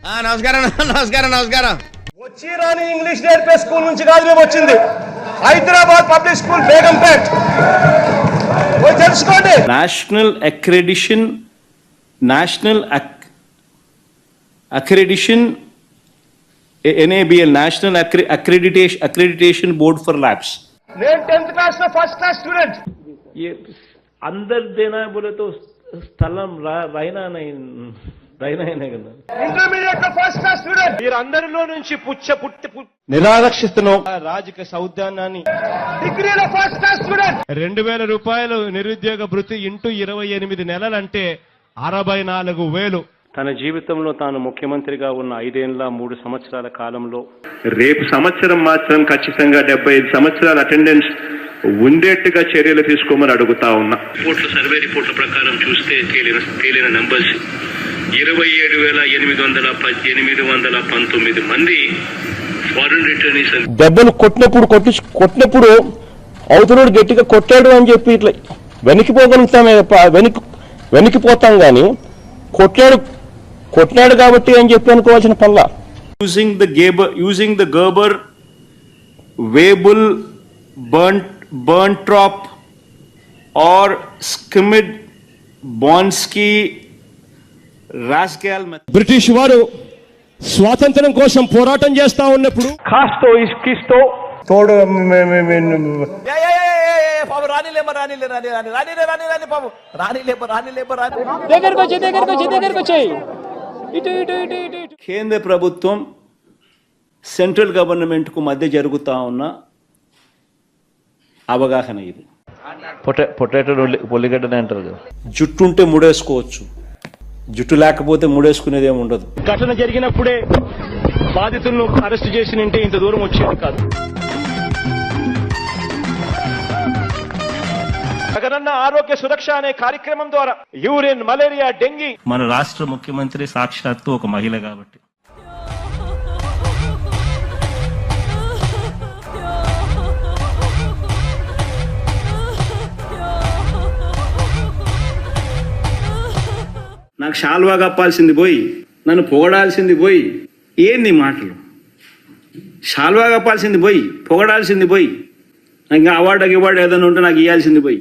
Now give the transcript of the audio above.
నమస్కారం నమస్కారం నమస్కారం. వచ్చి రాని ఇంగ్లీష్ నేర్పే స్కూల్ నుంచి కాదు మేము వచ్చింది, హైదరాబాద్ పబ్లిక్ స్కూల్ బేగంపేట్. తెలుసుకోండి. National accreditation NABL national accreditation board for labs. నేను 10th క్లాస్ లో ఫస్ట్ క్లాస్ స్టూడెంట్. अंदर देना है बोले तो స్థలం రైనా కదా. ఇంటర్మీడియట్ లో ఫస్ట్ క్లాస్ స్టూడెంట్. మీరందరిలో నుంచి నిరారక్షిస్తున్నాం రాజకీయ సౌద్యాన్ని. డిగ్రీలో ఫస్ట్ క్లాస్ స్టూడెంట్. 2000 రూపాయలు నిరుద్యోగ భృతి ఇంటూ 28 నెలలంటే 64,000. తన జీవితంలో తాను ముఖ్యమంత్రిగా ఉన్న 5 ఏళ్ల 3 సంవత్సరాల కాలంలో రేపు సంవత్సరం మాత్రం ఖచ్చితంగా 75 సంవత్సరాల అటెండెన్స్ ఉండేట్టుగా చర్యలు తీసుకోమని అడుగుతా ఉన్నా. సర్వే రిపోర్ట్ల ప్రకారం చూస్తే తేలిన నంబర్స్ 27,819 మంది ఫారెన్ రిటర్నీస్. దెబ్బలు కొట్టినప్పుడు అవతలోడు గట్టిగా కొట్టాడు అని చెప్పి ఇట్లా వెనక్కిపోగలుగుతామే, వెనక్కిపోతాం కానీ కొట్టినాడు కాబట్టి అని చెప్పి అనుకోవాల్సిన పల్లా. యూజింగ్ ద గర్బర్ వేబుల్ బర్న్ట్రాప్ or skimmed Bonsky Rascal. British వారు స్వాతంత్ర్యం కోసం పోరాటం చేస్తా ఉన్నప్పుడు కాస్తో ఇస్కిస్తో తోడు కేంద్ర ప్రభుత్వం సెంట్రల్ గవర్నమెంట్ కు మధ్య జరుగుతా ఉన్న అవగాహన ఇది. పొటాటో పొల్లిగడ్డనే అంటారు కదా. జుట్టు ఉంటే ముడేసుకోవచ్చు, జుట్టు లేకపోతే ముడేసుకునేది ఏమి ఉండదు. ఘటన జరిగినప్పుడే బాధితులను అరెస్ట్ చేసి నింటే ఇంత దూరం వచ్చేది కాదు. జగనన్న ఆరోగ్య సురక్ష అనే కార్యక్రమం ద్వారా యూరిన్, మలేరియా, డెంగీ. మన రాష్ట్ర ముఖ్యమంత్రి సాక్షాత్తు ఒక మహిళ కాబట్టి నాకు షాల్వా కప్పాల్సింది పోయి నన్ను పొగడాల్సింది పోయి ఏంది మాటలు. షాల్వా కప్పాల్సింది పోయి పొగడాల్సింది పోయి, ఇంకా అవార్డు ఏదైనా ఉంటే నాకు ఇవ్వాల్సింది పోయి.